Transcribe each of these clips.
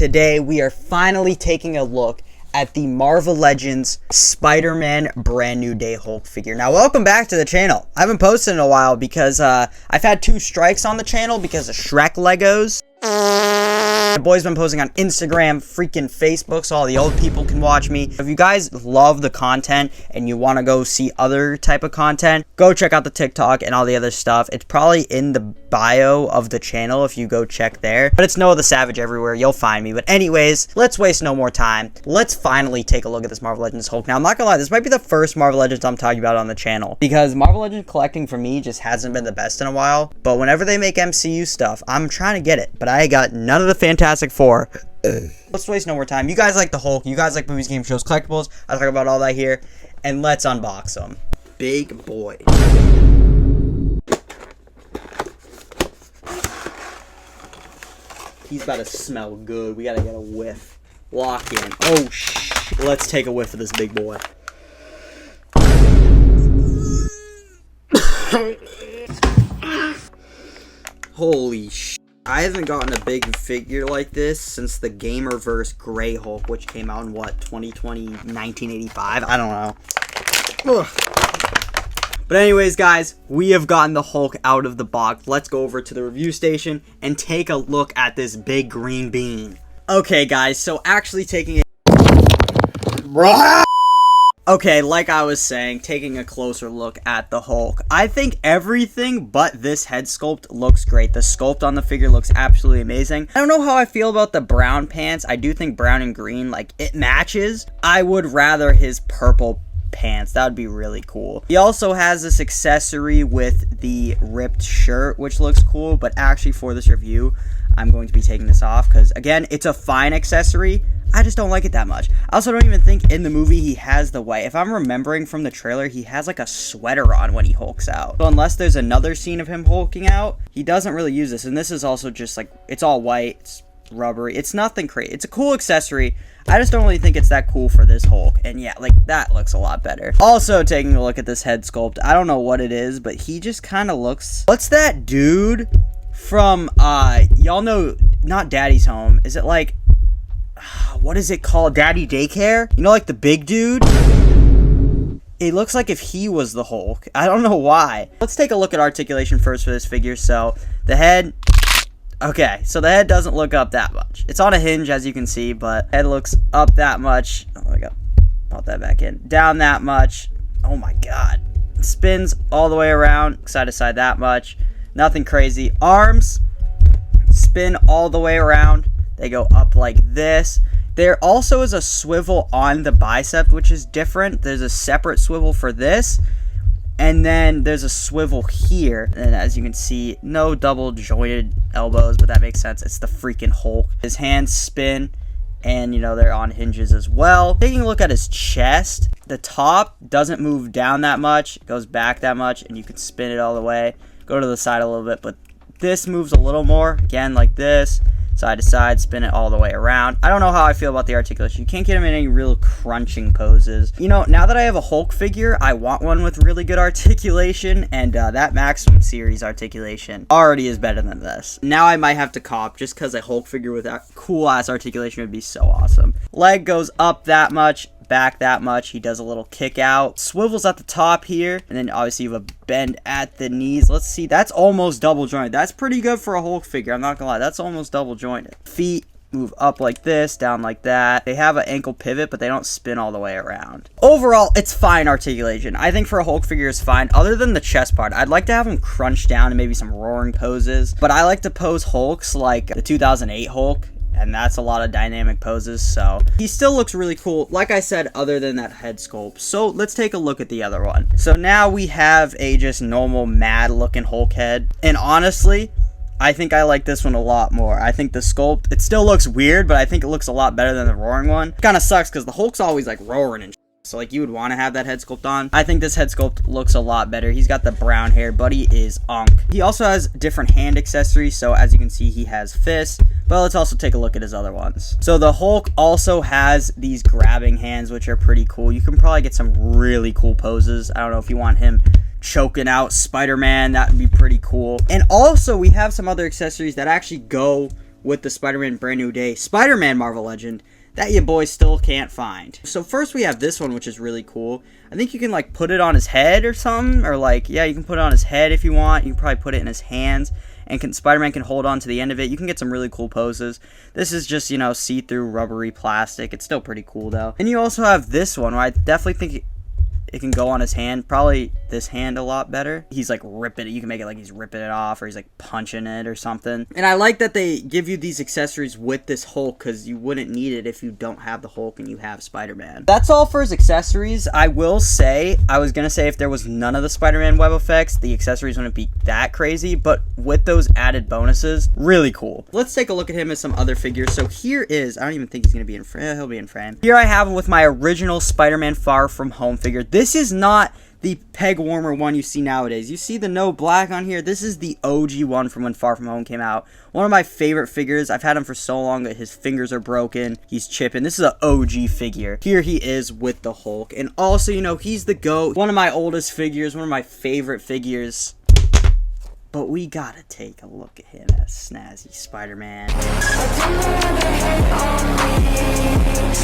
Today we are finally taking a look at the Marvel Legends Spider-Man Brand New Day Hulk figure. Now welcome back to the channel. I haven't posted in a while because I've had 2 strikes on the channel because of Shrek Legos. My boy's been posting on Instagram, freaking Facebook, so all the old people can watch me. If you guys love the content and you want to go see other type of content, go check out the TikTok and all the other stuff. It's probably in the bio of the channel if you go check there. But it's Noah the Savage everywhere. You'll find me. But anyways, let's waste no more time. Let's finally take a look at this Marvel Legends Hulk. Now, I'm not gonna lie, this might be the first Marvel Legends I'm talking about on the channel, because Marvel Legends collecting for me just hasn't been the best in a while. But whenever they make MCU stuff, I'm trying to get it. But I got none of the Fantastic Four. Let's waste no more time. You guys like the Hulk. You guys like movies, games, shows, collectibles. I talk about all that here. And let's unbox them. Big boy. He's about to smell good. We gotta get a whiff. Lock in. Oh, let's take a whiff of this big boy. Holy sh! I haven't gotten a big figure like this since the Gamerverse Grey Hulk, which came out in what, 2020, 1985? I don't know. Ugh. But anyways, guys, we have gotten the Hulk out of the box. Let's go over to the review station and take a look at this big green bean. Okay, guys, so actually taking a... Okay, like I was saying, taking a closer look at the Hulk. I think everything but this head sculpt looks great. The sculpt on the figure looks absolutely amazing. I don't know how I feel about the brown pants. I do think brown and green, like, it matches. I would rather his purple pants. That would be really cool. He also has this accessory with the ripped shirt, which looks cool, but actually for this review, I'm going to be taking this off because, again, it's a fine accessory. I just don't like it that much. I also don't even think in the movie he has the white. If I'm remembering from the trailer, he has like a sweater on when he hulks out. So unless there's another scene of him hulking out, he doesn't really use this. And this is also just like, it's all white, it's rubbery. It's nothing crazy. It's a cool accessory. I just don't really think it's that cool for this Hulk. And yeah, like, that looks a lot better. Also, taking a look at this head sculpt, I don't know what it is, but he just kind of looks... What's that dude from, y'all know, not Daddy's Home. Is it like... What is it called? Daddy Daycare? You know, like the big dude? It looks like if he was the Hulk. I don't know why. Let's take a look at articulation first for this figure. So, the head... Okay, so the head doesn't look up that much. It's on a hinge, as you can see, but head looks up that much. Oh my god. Pop that back in. Down that much. Oh my god. Spins all the way around, side to side that much. Nothing crazy. Arms spin all the way around. They go up like this. There also is a swivel on the bicep, which is different. There's a separate swivel for this. And then there's a swivel here. And as you can see, no double jointed elbows, but that makes sense. It's the freaking Hulk. His hands spin, and you know, they're on hinges as well. Taking a look at his chest, the top doesn't move down that much. It goes back that much, and you can spin it all the way. Go to the side a little bit, but this moves a little more. Again, like this. Side to side, spin it all the way around. I don't know how I feel about the articulation. You can't get him in any real crunching poses. You know, now that I have a Hulk figure, I want one with really good articulation, and that Maximum Series articulation already is better than this. Now I might have to cop, just because a Hulk figure with that cool-ass articulation would be so awesome. Leg goes up that much, back that much. He does a little kick out, swivels at the top here, and then obviously you have a bend at the knees. Let's see, that's almost double jointed. That's pretty good for a Hulk figure, I'm not gonna lie. That's almost double jointed. Feet move up like this, down like that. They have an ankle pivot, but they don't spin all the way around. Overall, it's fine articulation. I think for a Hulk figure is fine, other than the chest part. I'd like to have him crunched down and maybe some roaring poses, but I like to pose Hulks like the 2008 Hulk, and that's a lot of dynamic poses, so he still looks really cool, like I said, other than that head sculpt. So let's take a look at the other one. So now we have a just normal mad looking Hulk head, and honestly, I think I like this one a lot more. I think the sculpt, it still looks weird, but I think it looks a lot better than the roaring one. Kind of sucks because the Hulk's always like roaring and so like you would want to have that head sculpt on. I think this head sculpt looks a lot better. He's got the brown hair, but he is unk. He also has different hand accessories, so as you can see, he has fists. But let's also take a look at his other ones. So the Hulk also has these grabbing hands, which are pretty cool. You can probably get some really cool poses. I don't know if you want him choking out Spider-Man, that would be pretty cool. And also we have some other accessories that actually go with the Spider-Man Brand New Day Spider-Man Marvel Legend that your boy still can't find. So first we have this one, which is really cool. I think you can like put it on his head or something, or like, yeah, you can put it on his head if you want. You can probably put it in his hands, and Spider-Man can hold on to the end of it. You can get some really cool poses. This is just, you know, see-through rubbery plastic. It's still pretty cool though. And you also have this one where I definitely think it can go on his hand. Probably this hand a lot better. He's like ripping it. You can make it like he's ripping it off, or he's like punching it or something. And I like that they give you these accessories with this Hulk, because you wouldn't need it if you don't have the Hulk and you have Spider-Man. That's all for his accessories. I will say, I was gonna say if there was none of the Spider-Man web effects, the accessories wouldn't be that crazy, but with those added bonuses, really cool. Let's take a look at him as some other figures. So here is, I don't even think he's gonna be in frame. He'll be in frame. Here I have him with my original Spider-Man Far From Home figure. This is not the peg warmer one you see nowadays. You see the no black on here? This is the OG one from when Far From Home came out. One of my favorite figures. I've had him for so long that his fingers are broken. He's chipping. This is an OG figure. Here he is with the Hulk. And also, you know, he's the GOAT. One of my oldest figures. One of my favorite figures. But we gotta take a look at him as Snazzy Spider-Man.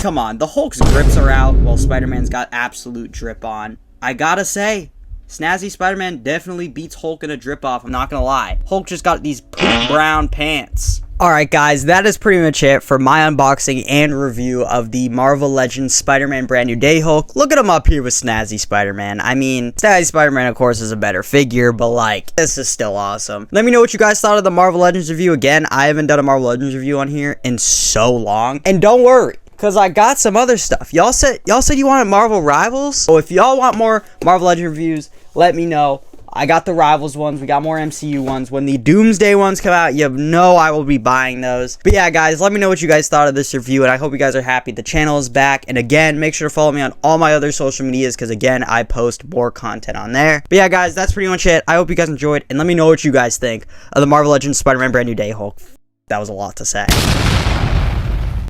Come on, the Hulk's grips are out while Spider-Man's got absolute drip on. I gotta say, Snazzy Spider-Man definitely beats Hulk in a drip off, I'm not gonna lie. Hulk just got these poop brown pants. Alright guys, that is pretty much it for my unboxing and review of the Marvel Legends Spider-Man Brand New Day Hulk. Look at him up here with Snazzy Spider-Man. I mean, Snazzy Spider-Man of course is a better figure, but like, this is still awesome. Let me know what you guys thought of the Marvel Legends review. Again, I haven't done a Marvel Legends review on here in so long. And don't worry, because I got some other stuff. Y'all said you wanted Marvel Rivals? So if y'all want more Marvel Legends reviews, let me know. I got the Rivals ones. We got more MCU ones. When the Doomsday ones come out, you know I will be buying those. But yeah, guys, let me know what you guys thought of this review, and I hope you guys are happy. The channel is back, and again, make sure to follow me on all my other social medias, because again, I post more content on there. But yeah, guys, that's pretty much it. I hope you guys enjoyed, and let me know what you guys think of the Marvel Legends Spider-Man Brand New Day Hulk. That was a lot to say.